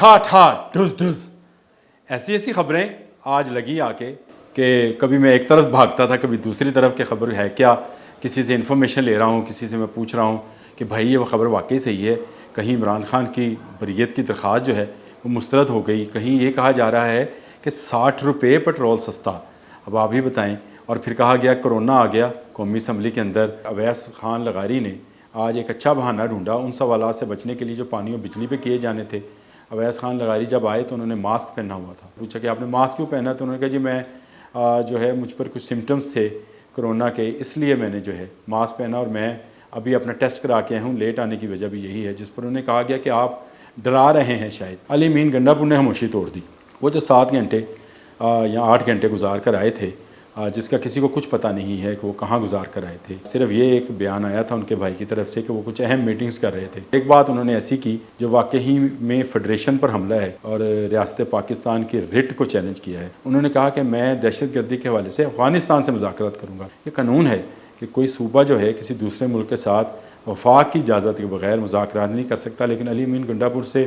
ठा ठा ढुस ढुस, ऐसी ऐसी खबरें आज लगी आके कि कभी मैं एक तरफ भागता था, कभी दूसरी तरफ की खबर है क्या, किसी से इन्फॉर्मेशन ले रहा हूँ, किसी से मैं पूछ रहा हूँ कि भाई ये वो खबर वाकई सही है, कहीं इमरान खान की बरीयत की दरख्वास्त जो है वो मुस्तरद हो गई, कहीं ये कहा जा रहा है कि 60 रुपये पेट्रोल सस्ता। अब आप ही बताएं। और फिर कहा गया कोरोना आ गया कौमी असम्बली के अंदर। अवैस खान लगारी ने आज एक अच्छा बहाना ढूंढा उन सवालों से बचने के लिए जो पानी और बिजली पे किए जाने थे। अवैस खान लगारी जब आए तो उन्होंने मास्क पहना हुआ था। पूछा कि आपने मास्क क्यों पहना, तो उन्होंने कहा जी मैं जो है मुझ पर कुछ सिम्टम्स थे कोरोना के, इसलिए मैंने जो है मास्क पहना और मैं अभी अपना टेस्ट करा के आया हूँ, लेट आने की वजह भी यही है। जिस पर उन्होंने कहा गया कि आप डरा रहे हैं शायद। अली मीन गंडापुर ने खामोशी तोड़ दी। वो जो 7 घंटे या 8 घंटे गुजार कर आए थे, जिसका किसी को कुछ पता नहीं है कि वो कहाँ गुजार कर आए थे। सिर्फ ये एक बयान आया था उनके भाई की तरफ से कि वो कुछ अहम मीटिंग्स कर रहे थे। एक बात उन्होंने ऐसी की जो वाकई में फेडरेशन पर हमला है और रियासत पाकिस्तान की रिट को चैलेंज किया है। उन्होंने कहा कि मैं दहशत गर्दी के हवाले से अफगानिस्तान से मुज़ाकरात करूँगा। ये कानून है कि कोई सूबा जो है किसी दूसरे मुल्क के साथ वफाक की इजाज़त के बगैर मुज़ाकरात नहीं कर सकता, लेकिन अली मीन गंडापुर से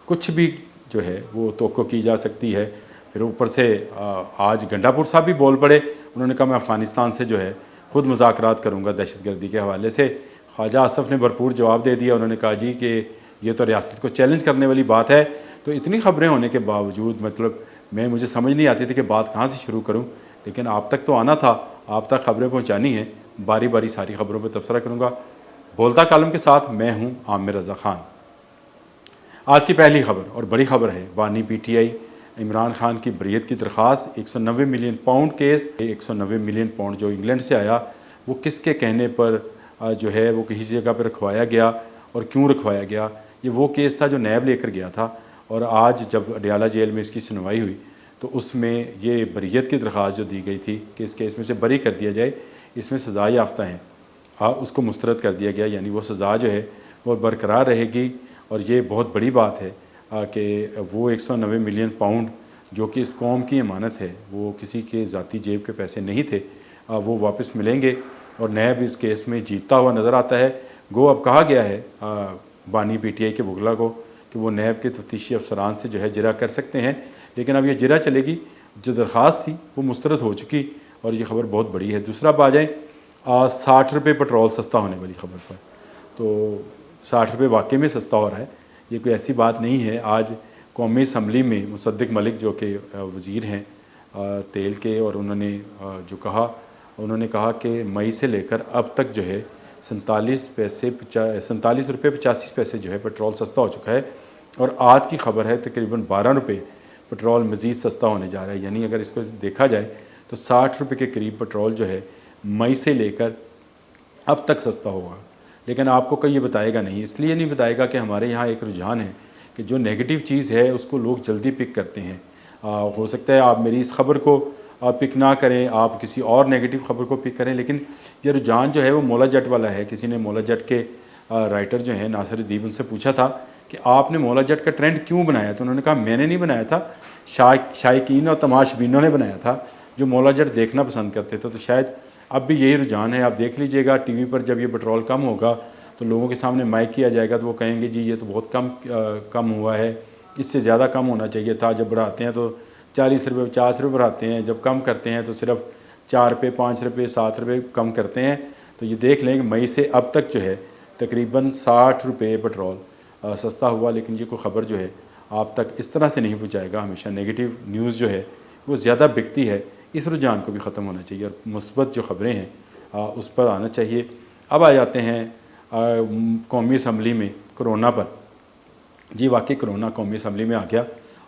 कुछ भी जो है वो तवक्को की जा सकती है। फिर ऊपर से आज गंडापुर साहब भी बोल पड़े। उन्होंने कहा मैं अफ़गानिस्तान से जो है ख़ुद मुज़ाकरात करूँगा दहशत गर्दी के हवाले से। ख्वाजा आसफ़ ने भरपूर जवाब दे दिया। उन्होंने कहा जी कि ये तो रियासत को चैलेंज करने वाली बात है। तो इतनी ख़बरें होने के बावजूद मतलब मुझे समझ नहीं आती थी कि बात कहाँ से शुरू करूँ, लेकिन आप तक तो आना था, आप तक ख़बरें पहुँचानी है। बारी बारी सारी ख़बरों पर तबसरा करूँगा। बोलता कॉलम के साथ मैं हूँ आमिर रज़ा ख़ान। आज की पहली खबर और बड़ी खबर है बानी PTI इमरान खान की बरीयत की दरख्वास्त। 190 million pound case, 190 million pound जो इंग्लैंड से आया वो किसके कहने पर जो है वो किसी जगह पर रखवाया गया और क्यों रखवाया गया। ये वो केस था जो नैब लेकर गया था और आज जब अडयाला जेल में इसकी सुनवाई हुई तो उसमें ये बरीयत की दरख्वास्त जो दी गई थी कि इस केस में से बरी कर दिया जाए, इसमें सज़ा याफ्ता हैं, उसको मुस्तरद कर दिया गया। यानी वो सज़ा जो है वो बरकरार रहेगी। और ये बहुत बड़ी बात है कि वो 190 मिलियन पाउंड जो कि इस कौम की अमानत है, वो किसी के ज़ाती जेब के पैसे नहीं थे, वो वापस मिलेंगे। और नैब इस केस में जीतता हुआ नज़र आता है। गो अब कहा गया है बानी PTI के वकला को कि वो नैब के तफ्तीशी अफसरान से जो है जिरा कर सकते हैं, लेकिन अब ये जिरा चलेगी। जो दरख्वास्त थी वो मुस्तरद हो चुकी और ये खबर बहुत बड़ी है। दूसरा अब आ जाए 60 रुपये पेट्रोल सस्ता होने वाली खबर पर। तो 60 रुपये वाकई में सस्ता हो रहा है, ये कोई ऐसी बात नहीं है। आज कौमी असम्बली में मुसद्दिक मलिक जो कि वज़ीर हैं तेल के, और उन्होंने जो कहा, उन्होंने कहा कि मई से लेकर अब तक जो है 47 रुपये 85 पैसे जो है पेट्रोल सस्ता हो चुका है। और आज की खबर है तकरीबन 12 रुपये पेट्रोल मज़ीद सस्ता होने जा रहा है। यानी अगर इसको देखा जाए तो 60 रुपये के करीब पेट्रोल जो है मई से लेकर अब तक सस्ता होगा। लेकिन आपको कोई ये बताएगा नहीं, इसलिए नहीं बताएगा कि हमारे यहाँ एक रुझान है कि जो नेगेटिव चीज़ है उसको लोग जल्दी पिक करते हैं। हो सकता है आप मेरी इस खबर को पिक ना करें, आप किसी और नेगेटिव खबर को पिक करें, लेकिन ये रुझान जो है वो मौला जट वाला है। किसी ने मौला जट के राइटर जो हैं नासिर अदीब, उनसे पूछा था कि आपने मौला जट का ट्रेंड क्यों बनाया, तो उन्होंने कहा मैंने नहीं बनाया था, शायकीन और तमाशबीनों ने बनाया था जो मौला जट देखना पसंद करते थे। तो शायद अब भी यही रुझान है। आप देख लीजिएगा टीवी पर जब ये पेट्रोल कम होगा तो लोगों के सामने माइक किया जाएगा तो वो कहेंगे जी ये तो बहुत कम हुआ है, इससे ज़्यादा कम होना चाहिए था। जब बढ़ाते हैं तो 40 रुपये 50 रुपये बढ़ाते हैं, जब कम करते हैं तो सिर्फ 4 रुपये 5 रुपये 7 रुपये कम करते हैं। तो ये देख लें कि मई से अब तक जो है तकरीबन 60 रुपये पेट्रोल सस्ता हुआ। लेकिन ये कोई ख़बर जो है आप तक इस तरह से नहीं पहुँचाएगा। हमेशा नेगेटिव न्यूज़ जो है वो ज़्यादा बिकती है। इस रुझान को भी ख़त्म होना चाहिए और मुस्बत जो ख़बरें हैं उस पर आना चाहिए। अब आ जाते हैं कौमी असम्बली में कोरोना पर। जी वाकई कोरोना कौमी असम्बली में आ गया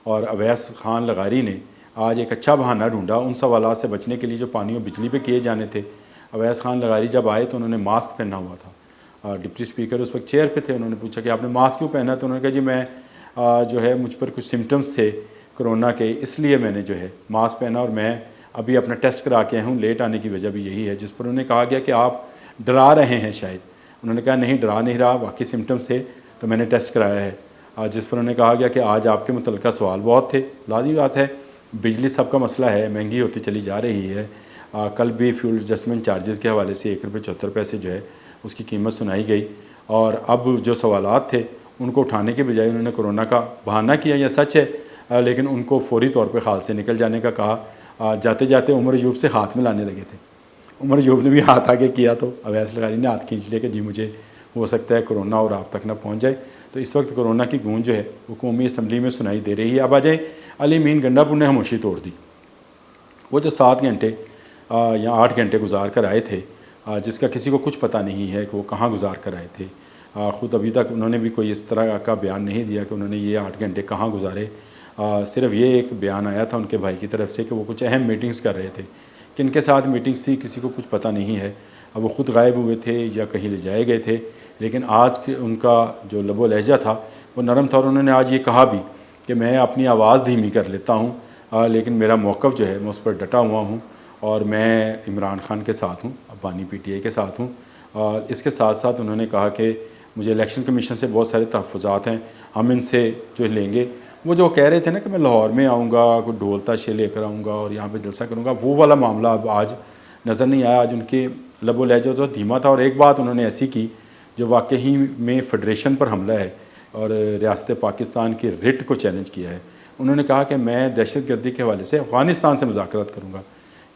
और अवैस खान लगारी ने आज एक अच्छा बहाना ढूंढा उन सवालों से बचने के लिए जो पानी और बिजली पे किए जाने थे। अवैस खान लगारी जब आए तो उन्होंने मास्क पहना हुआ था। डिप्टी स्पीकर उस वक्त चेयर पे थे। उन्होंने पूछा कि आपने मास्क क्यों पहना, तो उन्होंने कहा जी मैं जो है मुझ पर कुछ सिम्टम्स थे कोरोना के, इसलिए मैंने जो है मास्क पहना और मैं अभी अपना टेस्ट करा के आया हूँ, लेट आने की वजह भी यही है। जिस पर उन्हें कहा गया कि आप डरा रहे हैं शायद। उन्होंने कहा नहीं डरा नहीं रहा, वाकई सिम्टम्स थे तो मैंने टेस्ट कराया है। जिस पर उन्हें कहा गया कि आज आपके मुतल्लिका सवाल बहुत थे। लाज़मी बात है बिजली सबका मसला है, महंगी होती चली जा रही है। कल भी फ्यूल एडजस्टमेंट चार्जेस के हवाले से 1 रुपये 74 पैसे जो है उसकी कीमत सुनाई गई। और अब जो सवालात थे ان کو اٹھانے کے بجائے انہوں نے کورونا کا بہانہ کیا، یا سچ ہے، لیکن ان کو فوری طور پہ خال سے نکل جانے کا کہا۔ جاتے جاتے عمر ایوب سے ہاتھ ملانے لگے تھے، عمر ایوب نے بھی ہاتھ آگے کیا تو اویس لغاری نے ہاتھ کھینچ لیا کہ جی مجھے ہو سکتا ہے کورونا اور آپ تک نہ پہنچ جائے۔ تو اس وقت کورونا کی گونج جو ہے وہ قومی اسمبلی میں سنائی دے رہی ہے۔ اب آ جائیں، علی امین گنڈا پور نے خاموشی توڑ دی۔ وہ جو 7 گھنٹے یا 8 گھنٹے گزار کر آئے تھے، جس کا کسی کو کچھ پتہ نہیں ہے کہ وہ کہاں گزار کر آئے تھے، خود ابھی تک انہوں نے بھی کوئی اس طرح کا بیان نہیں دیا کہ انہوں نے یہ 8 گھنٹے کہاں گزارے۔ صرف یہ ایک بیان آیا تھا ان کے بھائی کی طرف سے کہ وہ کچھ اہم میٹنگز کر رہے تھے، کن کے ساتھ میٹنگز تھی کسی کو کچھ پتہ نہیں ہے۔ اب وہ خود غائب ہوئے تھے یا کہیں لے جائے گئے تھے، لیکن آج ان کا جو لب و لہجہ تھا وہ نرم تھا، اور انہوں نے آج یہ کہا بھی کہ میں اپنی آواز دھیمی کر لیتا ہوں، لیکن میرا موقف جو ہے میں اس پر ڈٹا ہوا ہوں، اور میں عمران خان کے ساتھ ہوں، بانی پی ٹی آئی کے ساتھ ہوں۔ اور اس کے ساتھ ساتھ انہوں نے کہا کہ مجھے الیکشن کمیشن سے بہت سارے تحفظات ہیں، ہم ان سے جو لیں گے۔ وہ جو کہہ رہے تھے نا کہ میں لاہور میں آؤں گا، کوئی ڈھول تاشے لے کر آؤں گا اور یہاں پہ جلسہ کروں گا، وہ والا معاملہ اب آج نظر نہیں آیا۔ آج ان کے لب و لہجہ تو دھیما تھا، اور ایک بات انہوں نے ایسی کی جو واقعی میں فیڈریشن پر حملہ ہے اور ریاست پاکستان کی رٹ کو چیلنج کیا ہے۔ انہوں نے کہا کہ میں دہشت گردی کے حوالے سے افغانستان سے مذاکرات کروں گا۔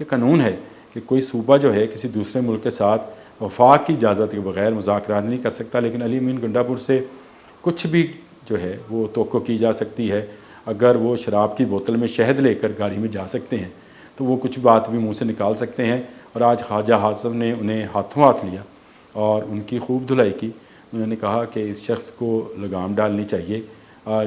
یہ قانون ہے کہ کوئی صوبہ جو ہے کسی دوسرے ملک کے ساتھ وفاق کی اجازت کے بغیر مذاکرات نہیں کر سکتا، لیکن علی امین گنڈا پور سے کچھ بھی جو ہے وہ توقع کی جا سکتی ہے۔ اگر وہ شراب کی بوتل میں شہد لے کر گاڑی میں جا سکتے ہیں تو وہ کچھ بات بھی منہ سے نکال سکتے ہیں، اور آج خواجہ حاصم نے انہیں ہاتھوں ہاتھ لیا اور ان کی خوب دھلائی کی۔ انہوں نے کہا کہ اس شخص کو لگام ڈالنی چاہیے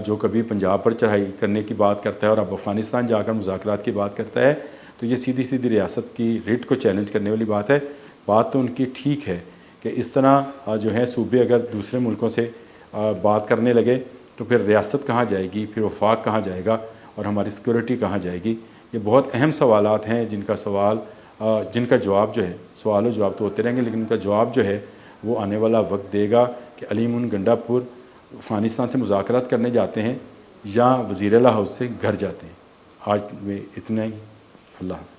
جو کبھی پنجاب پر چڑھائی کرنے کی بات کرتا ہے اور اب افغانستان جا کر مذاکرات کی بات کرتا ہے، تو یہ سیدھی سیدھی ریاست کی رٹ کو چیلنج کرنے والی بات ہے۔ بات تو ان کی ٹھیک ہے کہ اس طرح جو ہے صوبے اگر دوسرے ملکوں سے بات کرنے لگے تو پھر ریاست کہاں جائے گی، پھر وفاق کہاں جائے گا، اور ہماری سیکورٹی کہاں جائے گی۔ یہ بہت اہم سوالات ہیں جن کا جواب جو ہے، سوال و جواب تو ہوتے رہیں گے، لیکن ان کا جواب جو ہے وہ آنے والا وقت دے گا کہ علی امین گنڈا پور افغانستان سے مذاکرات کرنے جاتے ہیں یا وزیر اعلیٰ ہاؤس سے گھر جاتے ہیں۔ آج میں اتنا ہی، اللہ حافظ۔